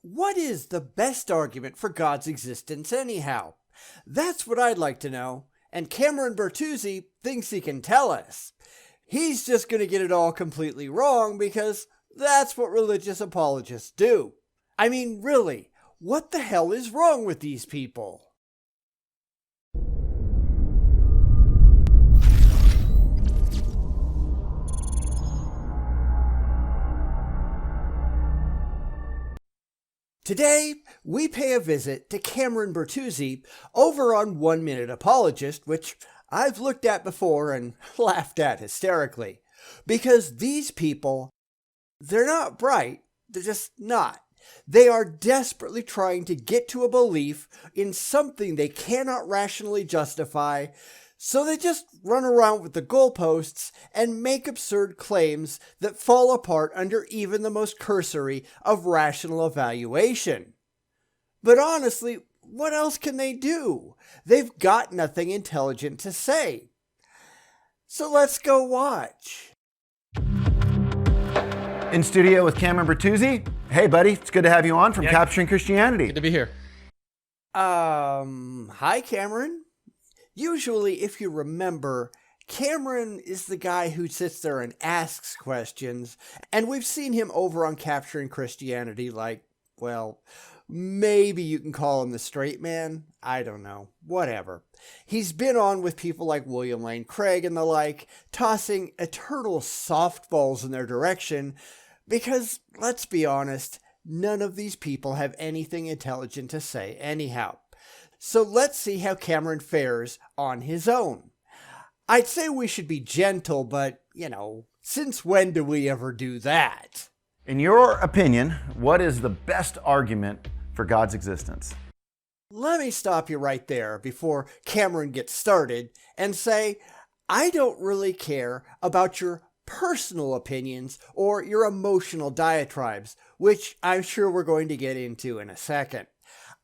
what is the best argument for God's existence anyhow? That's what I'd like to know, and Cameron Bertuzzi thinks he can tell us. He's just going to get it all completely wrong because that's what religious apologists do. I mean, really, what the hell is wrong with these people? Today, we pay a visit to Cameron Bertuzzi over on 1 Minute Apologist, which I've looked at before and laughed at hysterically. Because these people, they're not bright, they're just not. They are desperately trying to get to a belief in something they cannot rationally justify, so they just run around with the goalposts and make absurd claims that fall apart under even the most cursory of rational evaluation. But honestly, what else can they do? They've got nothing intelligent to say. So let's go watch. In studio with Cameron Bertuzzi. Hey buddy, it's good to have you on from Capturing Christianity. Good to be here. Hi Cameron. Usually, if you remember, Cameron is the guy who sits there and asks questions, and we've seen him over on Capturing Christianity like, well, maybe you can call him the straight man. I don't know. Whatever. He's been on with people like William Lane Craig and the like, tossing eternal softballs in their direction, because, let's be honest, none of these people have anything intelligent to say anyhow. So let's see how Cameron fares on his own. I'd say we should be gentle, but, since when do we ever do that? In your opinion, what is the best argument for God's existence? Let me stop you right there before Cameron gets started and say, I don't really care about your personal opinions or your emotional diatribes, which I'm sure we're going to get into in a second.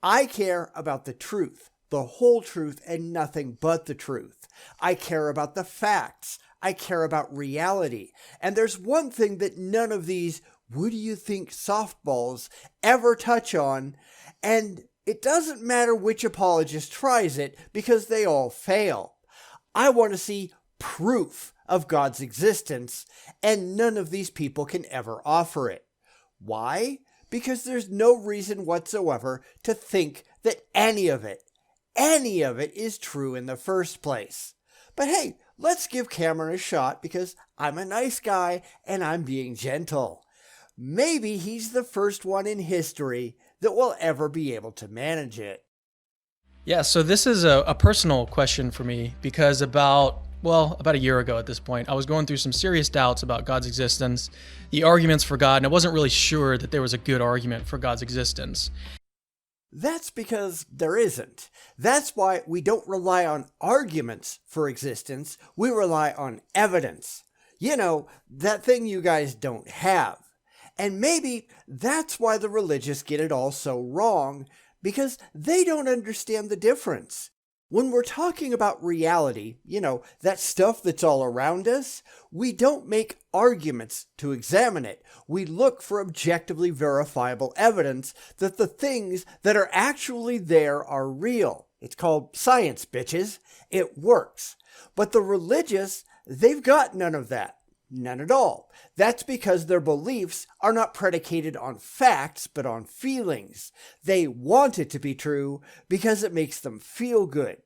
I care about the truth, the whole truth, and nothing but the truth. I care about the facts. I care about reality. And there's one thing that none of these "what do you think" softballs ever touch on, and it doesn't matter which apologist tries it because they all fail. I want to see proof of God's existence, and none of these people can ever offer it. Why? Because there's no reason whatsoever to think that any of it is true in the first place. But hey, let's give Cameron a shot because I'm a nice guy and I'm being gentle. Maybe he's the first one in history that will ever be able to manage it. Yeah, so this is a personal question for me because about a year ago at this point, I was going through some serious doubts about God's existence, the arguments for God, and I wasn't really sure that there was a good argument for God's existence. That's because there isn't. That's why we don't rely on arguments for existence. We rely on evidence. That thing you guys don't have. And maybe that's why the religious get it all so wrong, because they don't understand the difference. When we're talking about reality, that stuff that's all around us, we don't make arguments to examine it. We look for objectively verifiable evidence that the things that are actually there are real. It's called science, bitches. It works. But the religious, they've got none of that. None at all. That's because their beliefs are not predicated on facts, but on feelings. They want it to be true because it makes them feel good.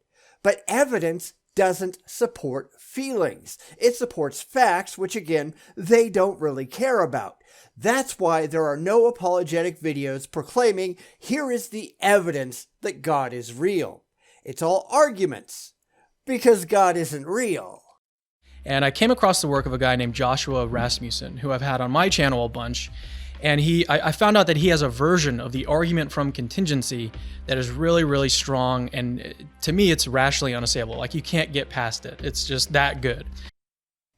But evidence doesn't support feelings. It supports facts, which again, they don't really care about. That's why there are no apologetic videos proclaiming, here is the evidence that God is real. It's all arguments, because God isn't real. And I came across the work of a guy named Joshua Rasmussen, who I've had on my channel a bunch. And I found out that he has a version of the argument from contingency that is really, really strong. And to me, it's rationally unassailable. Like, you can't get past it. It's just that good.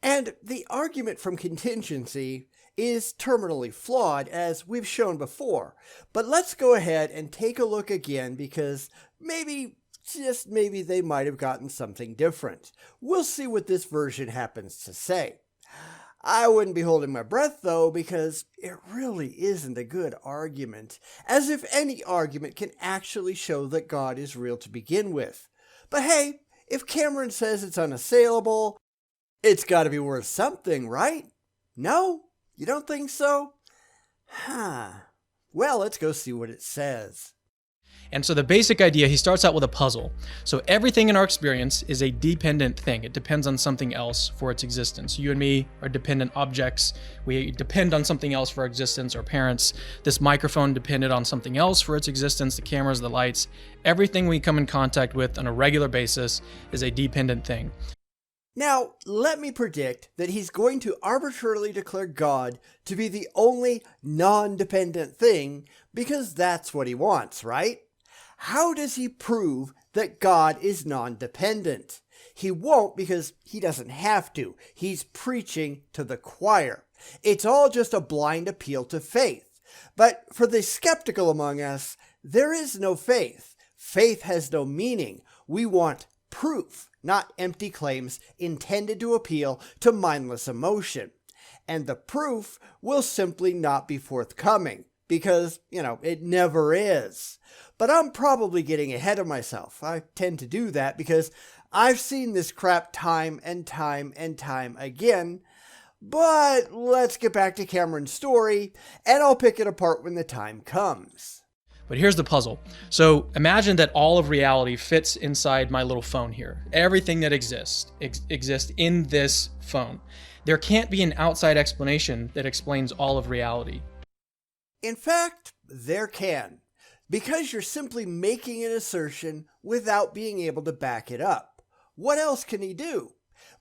And the argument from contingency is terminally flawed, as we've shown before. But let's go ahead and take a look again, because maybe, just maybe, they might have gotten something different. We'll see what this version happens to say. I wouldn't be holding my breath though, because it really isn't a good argument, as if any argument can actually show that God is real to begin with. But hey, if Cameron says it's unassailable, it's got to be worth something, right? No? You don't think so? Huh. Well, let's go see what it says. And so the basic idea, he starts out with a puzzle. So everything in our experience is a dependent thing. It depends on something else for its existence. You and me are dependent objects. We depend on something else for our existence, our parents. This microphone depended on something else for its existence, the cameras, the lights. Everything we come in contact with on a regular basis is a dependent thing. Now, let me predict that he's going to arbitrarily declare God to be the only non-dependent thing, because that's what he wants, right? How does he prove that God is non-dependent? He won't, because he doesn't have to. He's preaching to the choir. It's all just a blind appeal to faith. But for the skeptical among us, there is no faith. Faith has no meaning. We want proof, not empty claims intended to appeal to mindless emotion. And the proof will simply not be forthcoming, because, it never is. But I'm probably getting ahead of myself. I tend to do that because I've seen this crap time and time and time again. But let's get back to Cameron's story, and I'll pick it apart when the time comes. But here's the puzzle. So imagine that all of reality fits inside my little phone here. Everything that exists in this phone. There can't be an outside explanation that explains all of reality. In fact, there can, because you're simply making an assertion without being able to back it up. What else can he do?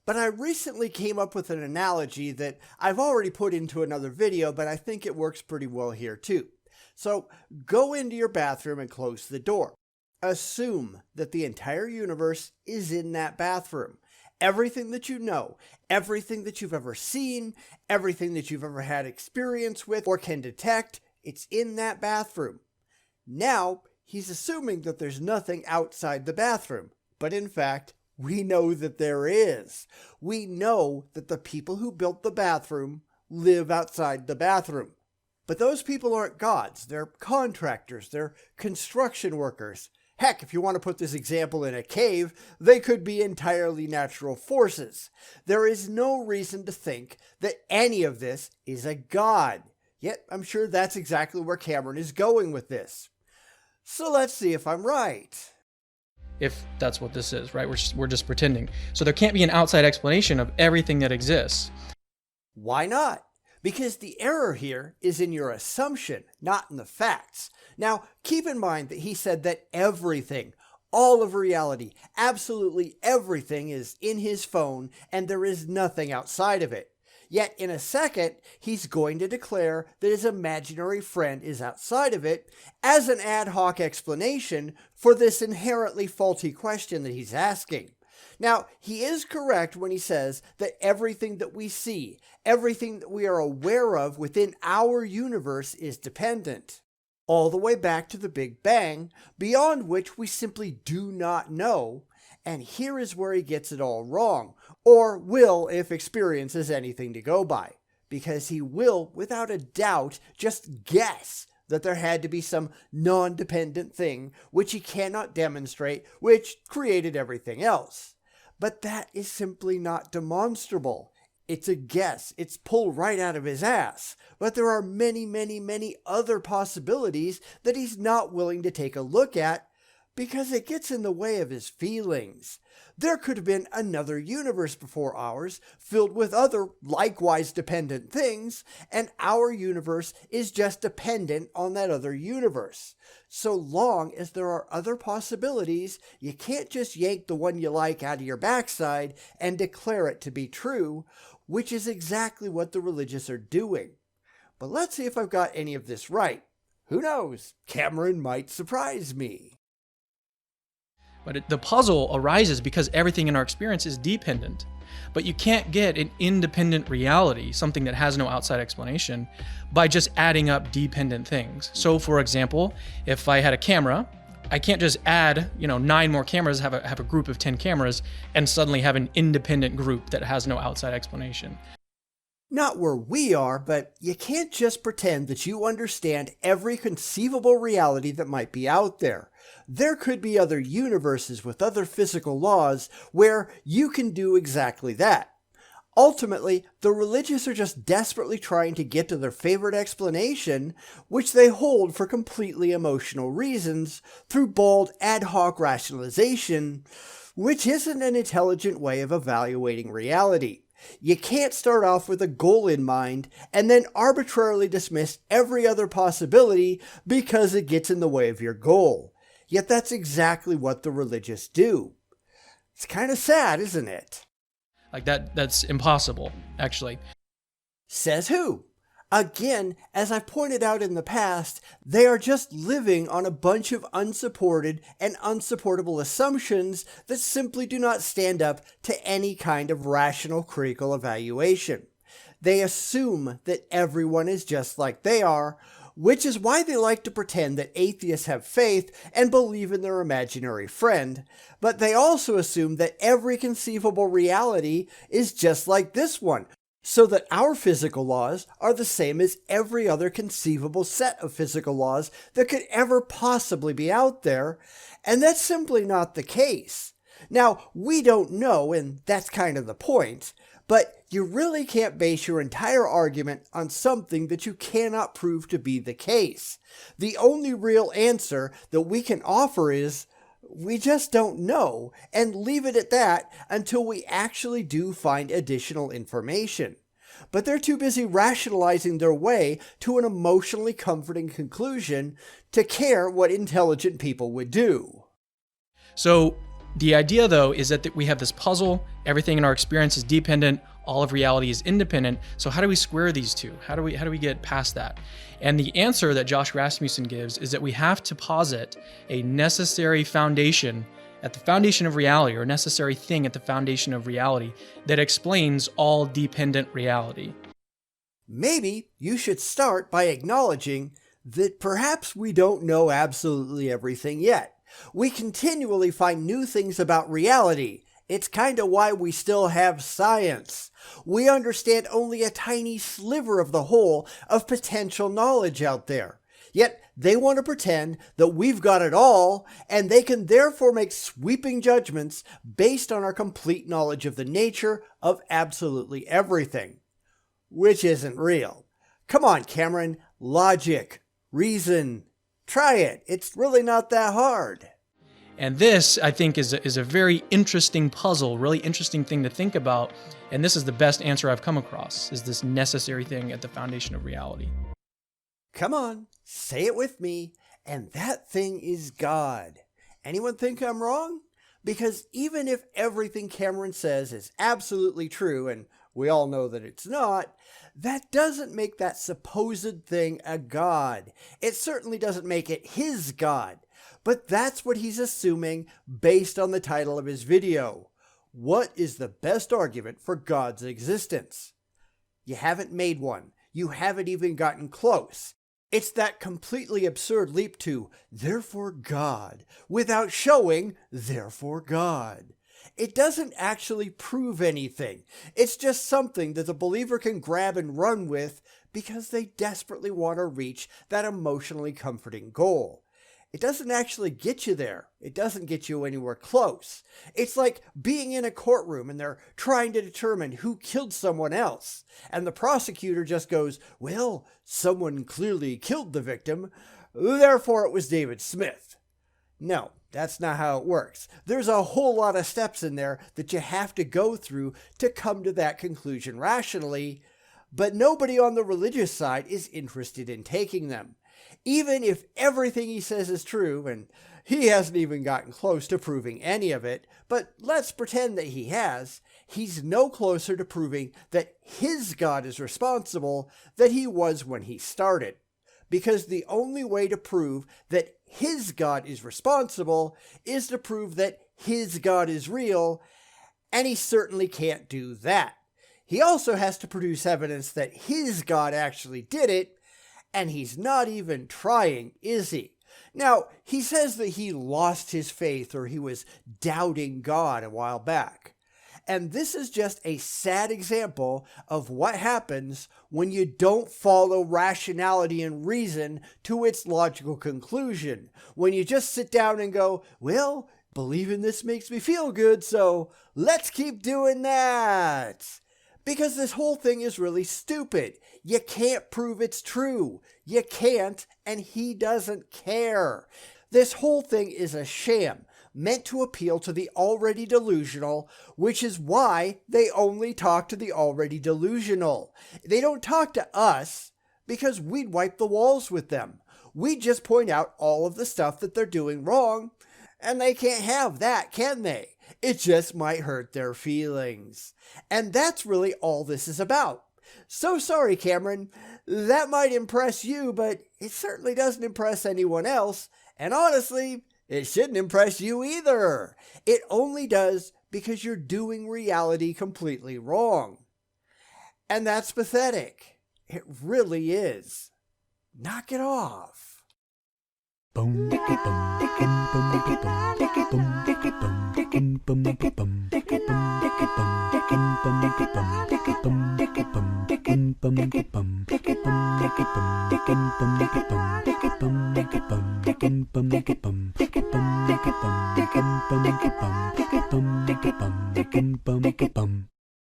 But I recently came up with an analogy that I've already put into another video, but I think it works pretty well here too. So go into your bathroom and close the door. Assume that the entire universe is in that bathroom. Everything that you know, everything that you've ever seen, everything that you've ever had experience with or can detect, it's in that bathroom. Now, he's assuming that there's nothing outside the bathroom. But in fact, we know that there is. We know that the people who built the bathroom live outside the bathroom. But those people aren't gods. They're contractors. They're construction workers. Heck, if you want to put this example in a cave, they could be entirely natural forces. There is no reason to think that any of this is a god. Yet, I'm sure that's exactly where Cameron is going with this. So let's see if I'm right. If that's what this is, right? We're just pretending. So there can't be an outside explanation of everything that exists. Why not? Because the error here is in your assumption, not in the facts. Now, keep in mind that he said that everything, all of reality, absolutely everything is in his phone and there is nothing outside of it. Yet in a second, he's going to declare that his imaginary friend is outside of it as an ad hoc explanation for this inherently faulty question that he's asking. Now, he is correct when he says that everything that we see, everything that we are aware of within our universe is dependent. All the way back to the Big Bang, beyond which we simply do not know. And here is where he gets it all wrong, or will if experience is anything to go by. Because he will, without a doubt, just guess that there had to be some non-dependent thing which he cannot demonstrate, which created everything else. But that is simply not demonstrable. It's a guess. It's pulled right out of his ass. But there are many, many, many other possibilities that he's not willing to take a look at because it gets in the way of his feelings. There could have been another universe before ours, filled with other likewise dependent things, and our universe is just dependent on that other universe. So long as there are other possibilities, you can't just yank the one you like out of your backside and declare it to be true, which is exactly what the religious are doing. But let's see if I've got any of this right. Who knows? Cameron might surprise me. But the puzzle arises because everything in our experience is dependent. But you can't get an independent reality, something that has no outside explanation, by just adding up dependent things. So for example, if I had a camera, I can't just add 9 more cameras, have a group of 10 cameras, and suddenly have an independent group that has no outside explanation. Not where we are, but you can't just pretend that you understand every conceivable reality that might be out there. There could be other universes with other physical laws where you can do exactly that. Ultimately, the religious are just desperately trying to get to their favorite explanation, which they hold for completely emotional reasons, through bald ad hoc rationalization, which isn't an intelligent way of evaluating reality. You can't start off with a goal in mind and then arbitrarily dismiss every other possibility because it gets in the way of your goal. Yet that's exactly what the religious do. It's kind of sad, isn't it? Like that's impossible, actually. Says who? Again, as I've pointed out in the past, they are just living on a bunch of unsupported and unsupportable assumptions that simply do not stand up to any kind of rational critical evaluation. They assume that everyone is just like they are, which is why they like to pretend that atheists have faith and believe in their imaginary friend, but they also assume that every conceivable reality is just like this one, so that our physical laws are the same as every other conceivable set of physical laws that could ever possibly be out there, and that's simply not the case. Now, we don't know, and that's kind of the point, but you really can't base your entire argument on something that you cannot prove to be the case. The only real answer that we can offer is, we just don't know, and leave it at that until we actually do find additional information. But they're too busy rationalizing their way to an emotionally comforting conclusion to care what intelligent people would do. So the idea, though, is that we have this puzzle. Everything in our experience is dependent. All of reality is independent. So how do we square these two? How do we get past that? And the answer that Josh Rasmussen gives is that we have to posit a necessary foundation at the foundation of reality, or necessary thing at the foundation of reality that explains all dependent reality. Maybe you should start by acknowledging that perhaps we don't know absolutely everything yet. We continually find new things about reality. It's kind of why we still have science. We understand only a tiny sliver of the whole of potential knowledge out there. Yet they want to pretend that we've got it all, and they can therefore make sweeping judgments based on our complete knowledge of the nature of absolutely everything. Which isn't real. Come on, Cameron. Logic. Reason. Try it. It's really not that hard. And this, I think, is a very interesting puzzle, really interesting thing to think about. And this is the best answer I've come across, is this necessary thing at the foundation of reality. Come on, say it with me, and that thing is God. Anyone think I'm wrong? Because even if everything Cameron says is absolutely true, and we all know that it's not, that doesn't make that supposed thing a God. It certainly doesn't make it his God. But that's what he's assuming based on the title of his video. What is the best argument for God's existence? You haven't made one. You haven't even gotten close. It's that completely absurd leap to, therefore God, without showing, therefore God. It doesn't actually prove anything. It's just something that the believer can grab and run with because they desperately want to reach that emotionally comforting goal. It doesn't actually get you there. It doesn't get you anywhere close. It's like being in a courtroom and they're trying to determine who killed someone else. And the prosecutor just goes, well, someone clearly killed the victim, therefore it was David Smith. No, that's not how it works. There's a whole lot of steps in there that you have to go through to come to that conclusion rationally, but nobody on the religious side is interested in taking them. Even if everything he says is true, and he hasn't even gotten close to proving any of it, but let's pretend that he has, he's no closer to proving that his God is responsible than he was when he started. Because the only way to prove that his God is responsible is to prove that his God is real, and he certainly can't do that. He also has to produce evidence that his God actually did it, and he's not even trying, is he? Now, he says that he lost his faith or he was doubting God a while back. And this is just a sad example of what happens when you don't follow rationality and reason to its logical conclusion. When you just sit down and go, well, believing this makes me feel good, so let's keep doing that. Because this whole thing is really stupid. You can't prove it's true. You can't, and he doesn't care. This whole thing is a sham, meant to appeal to the already delusional, which is why they only talk to the already delusional. They don't talk to us because we'd wipe the walls with them. We just point out all of the stuff that they're doing wrong, and they can't have that, can they? It just might hurt their feelings. And that's really all this is about. So sorry, Cameron. That might impress you, but it certainly doesn't impress anyone else. And honestly, it shouldn't impress you either. It only does because you're doing reality completely wrong. And that's pathetic. It really is. Knock it off.